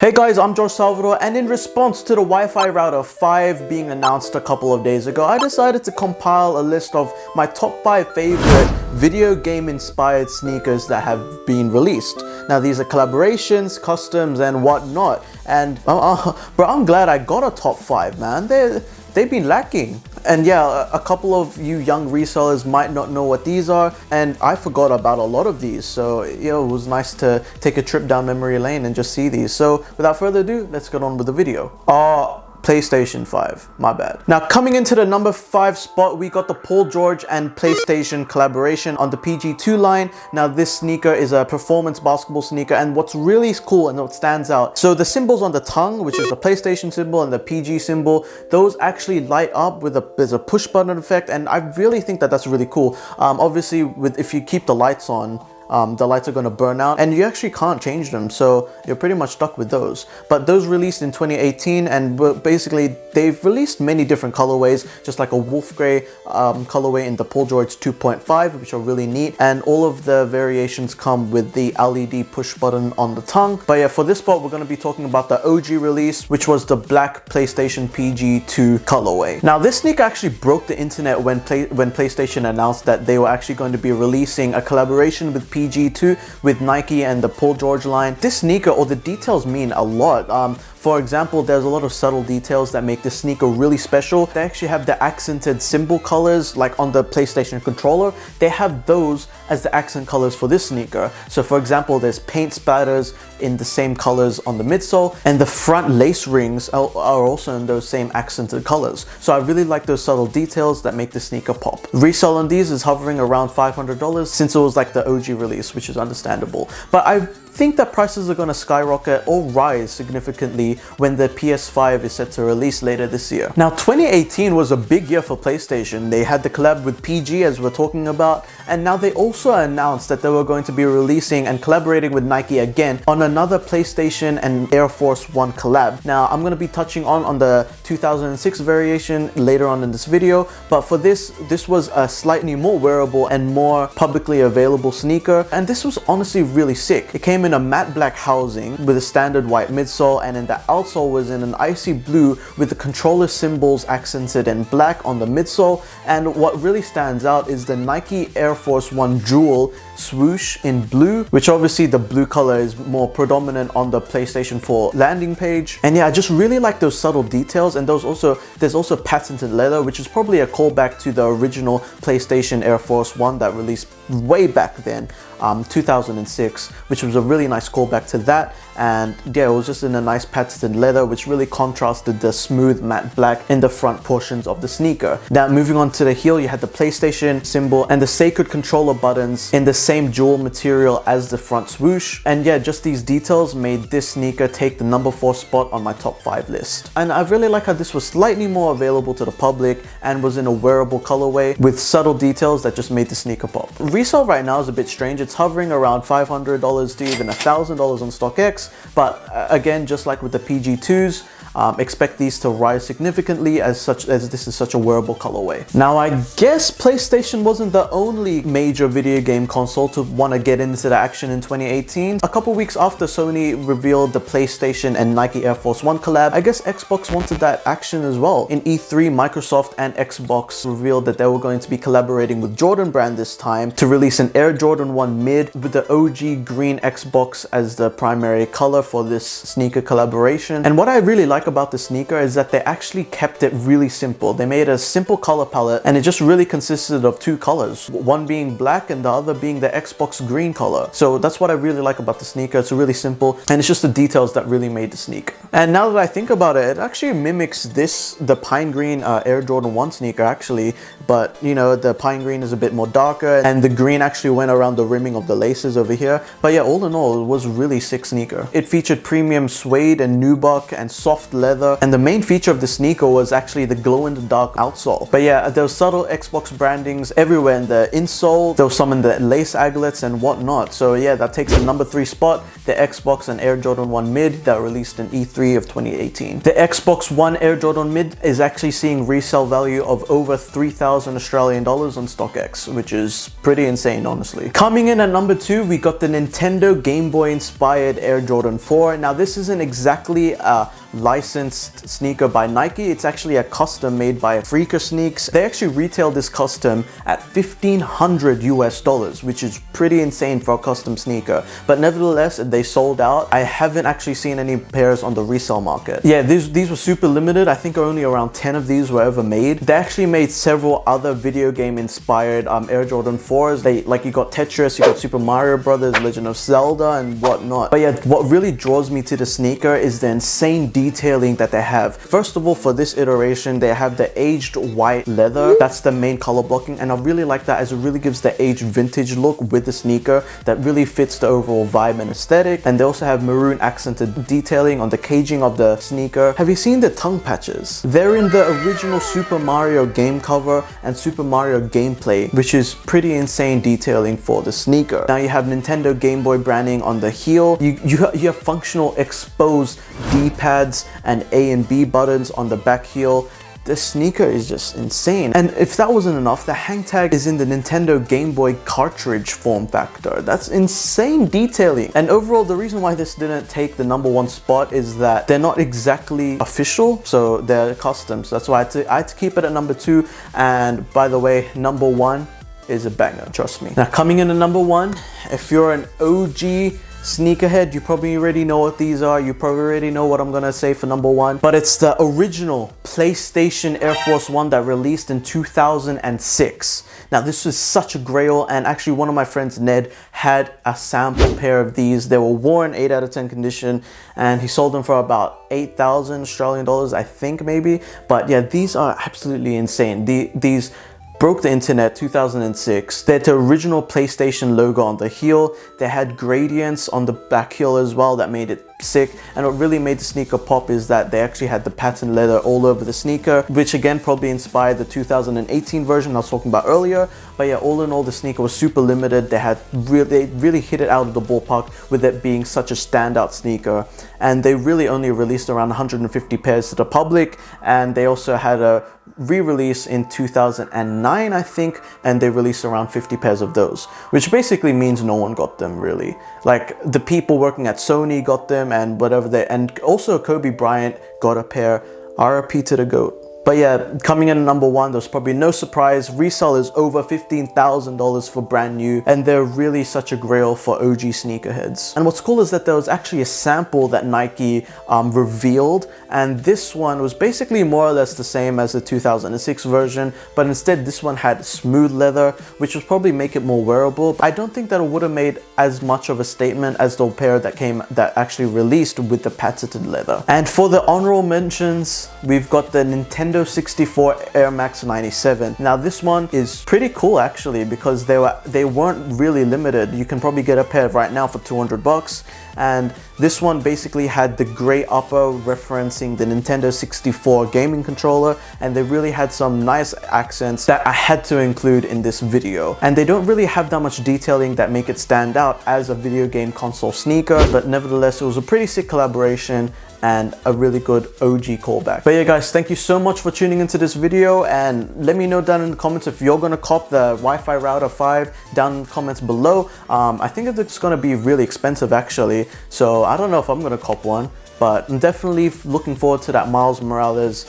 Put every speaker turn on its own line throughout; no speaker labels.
Hey guys, I'm Salvador, and in response to the Wi-Fi router 5 being announced a couple of days ago, I decided to compile a list of my top 5 favorite video game inspired sneakers that have been released. Now these are collaborations, customs and whatnot, and bro, I'm glad I got a top 5, man. They've been lacking. And yeah, a couple of you young resellers might not know what these are, and I forgot about a lot of these, so it was nice to take a trip down memory lane and just see these. So without further ado, let's get on with the video. PlayStation 5, my bad. Now coming into the number 5 spot, we got the Paul George and PlayStation collaboration on the PG2 line. Now this sneaker is a performance basketball sneaker, and what's really cool and what stands out, so the symbols on the tongue, which is the PlayStation symbol and the PG symbol, those actually light up with there's a push button effect, and I really think that that's really cool. Obviously if you keep the lights on, the lights are going to burn out and you actually can't change them, so you're pretty much stuck with those. But those released in 2018, and basically they've released many different colorways, just like a wolf gray colorway in the Paul George 2.5, which are really neat, and all of the variations come with the LED push button on the tongue. But yeah, for this spot we're going to be talking about the OG release, which was the black PlayStation PG2 colorway. Now this sneaker actually broke the internet when PlayStation announced that they were actually going to be releasing a collaboration with PG2 with Nike and the Paul George line. This sneaker, or the details, mean a lot. For example, there's a lot of subtle details that make this sneaker really special. They actually have the accented symbol colors, like on the PlayStation controller. They have those as the accent colors for this sneaker. So for example, there's paint splatters in the same colors on the midsole, and the front lace rings are also in those same accented colors. So I really like those subtle details that make the sneaker pop. Resale on these is hovering around $500 since it was like the OG release, which is understandable. But I think that prices are going to skyrocket or rise significantly when the PS5 is set to release later this year. Now 2018 was a big year for PlayStation. They had the collab with PG, as we're talking about, and now they also announced that they were going to be releasing and collaborating with Nike again on another PlayStation and Air Force One collab. Now I'm going to be touching on the 2006 variation later on in this video, but for this was a slightly more wearable and more publicly available sneaker, and this was honestly really sick. It came in a matte black housing with a standard white midsole, and then the outsole was in an icy blue with the controller symbols accented in black on the midsole. And what really stands out is the Nike Air Force One Jewel swoosh in blue, which obviously the blue color is more predominant on the PlayStation 4 landing page. And yeah, I just really like those subtle details, and there's also patented leather, which is probably a callback to the original PlayStation Air Force One that released way back then, 2006, which was a really nice callback to that. And yeah, it was just in a nice patented leather, which really contrasted the smooth matte black in the front portions of the sneaker. Now moving on to the heel, you had the PlayStation symbol and the sacred controller buttons in the same jewel material as the front swoosh. And yeah, just these details made this sneaker take the number 4 spot on my top 5 list. And I really like how this was slightly more available to the public and was in a wearable colorway with subtle details that just made the sneaker pop. Resale right now is a bit strange. It's hovering around $500 to even $1,000 on StockX, but again, just like with the PG2s, expect these to rise significantly as this is such a wearable colorway. Now I guess PlayStation wasn't the only major video game console to want to get into the action in 2018. A couple weeks after Sony revealed the PlayStation and Nike Air Force One collab, I guess Xbox wanted that action as well. In E3, Microsoft and Xbox revealed that they were going to be collaborating with Jordan Brand this time to release an Air Jordan 1 Mid with the OG green Xbox as the primary color for this sneaker collaboration. And what I really like about the sneaker is that they actually kept it really simple. They made a simple color palette, and it just really consisted of 2 colors, one being black and the other being the Xbox green color. So that's what I really like about the sneaker. It's really simple, and it's just the details that really made the sneaker. And now that I think about it, it actually mimics the pine green Air Jordan 1 sneaker actually, but you know, the pine green is a bit more darker, and the green actually went around the rimming of the laces over here. But yeah, all in all, it was really sick sneaker. It featured premium suede and nubuck and soft soft leather, and the main feature of the sneaker was actually the glow-in-the-dark outsole. But yeah, there was subtle Xbox brandings everywhere in the insole. There was some in the lace aglets and whatnot. So yeah, that takes the number 3 spot, the Xbox and Air Jordan 1 Mid that were released in E3 of 2018. The Xbox One Air Jordan Mid is actually seeing resale value of over 3,000 Australian dollars on StockX, which is pretty insane, honestly. Coming in at number 2, we got the Nintendo Game Boy inspired Air Jordan 4. Now this isn't exactly a licensed sneaker by Nike, it's actually a custom made by Freaker Sneaks. They actually retail this custom at $1,500 US, which is pretty insane for a custom sneaker, but nevertheless they sold out. I haven't actually seen any pairs on the resale market. Yeah, these were super limited. I think only around 10 of these were ever made. They actually made several other video game inspired Air Jordan 4s. You got Tetris, you got Super Mario Brothers, Legend of Zelda and whatnot. But yeah, what really draws me to the sneaker is the insane detailing that they have. First of all, for this iteration, they have the aged white leather. That's the main color blocking, and I really like that as it really gives the aged vintage look with the sneaker that really fits the overall vibe and aesthetic. And they also have maroon accented detailing on the caging of the sneaker. Have you seen the tongue patches? They're in the original Super Mario game cover and Super Mario gameplay, which is pretty insane detailing for the sneaker. Now you have Nintendo Game Boy branding on the heel. You have functional exposed D-pads and A and B buttons on the back heel. This sneaker is just insane. And if that wasn't enough, the hang tag is in the Nintendo Game Boy cartridge form factor. That's insane detailing. And overall, the reason why this didn't take the number 1 spot is that they're not exactly official, so they're custom. So that's why I had to keep it at number 2. And by the way, number 1 is a banger, trust me. Now coming in at number 1, if you're an OG sneakerhead, you probably already know what these are. You probably already know what I'm gonna say for number 1, but it's the original PlayStation Air Force 1 that released in 2006. Now this was such a grail, and actually one of my friends, Ned, had a sample pair of these. They were worn 8 out of 10 condition, and he sold them for about 8,000 Australian dollars, I think, maybe. But yeah, these are absolutely insane. These broke the internet 2006. They had the original PlayStation logo on the heel. They had gradients on the back heel as well that made it sick. And what really made the sneaker pop is that they actually had the patent leather all over the sneaker, which again probably inspired the 2018 version I was talking about earlier. But yeah, all in all, the sneaker was super limited. They really hit it out of the ballpark with it being such a standout sneaker. And they really only released around 150 pairs to the public, and they also had a re-release in 2009, I think, and they released around 50 pairs of those, which basically means no one got them, really. Like, the people working at Sony got them, and and also Kobe Bryant got a pair. RIP to the GOAT. But yeah, coming in at number 1, there's probably no surprise. Resale is over $15,000 for brand new, and they're really such a grail for OG sneakerheads. And what's cool is that there was actually a sample that Nike revealed, and this one was basically more or less the same as the 2006 version, but instead this one had smooth leather, which would probably make it more wearable. I don't think that it would have made as much of a statement as the pair that actually released with the patented leather. And for the honorable mentions, we've got the Nintendo 64 Air Max 97. Now this one is pretty cool actually, because they weren't really limited. You can probably get a pair right now for 200 bucks. And this one basically had the gray upper referencing the Nintendo 64 gaming controller, and they really had some nice accents that I had to include in this video. And they don't really have that much detailing that make it stand out as a video game console sneaker, but nevertheless it was a pretty sick collaboration and a really good OG callback. But yeah guys, thank you so much for tuning into this video, and let me know down in the comments if you're gonna cop the Wi-Fi router 5 down in the comments below. I think it's gonna be really expensive actually, so I don't know if I'm gonna cop one, but I'm definitely looking forward to that Miles Morales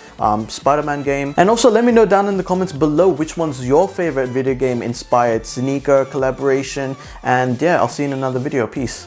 Spider-Man game. And also let me know down in the comments below which one's your favorite video game inspired sneaker collaboration, and yeah, I'll see you in another video. Peace.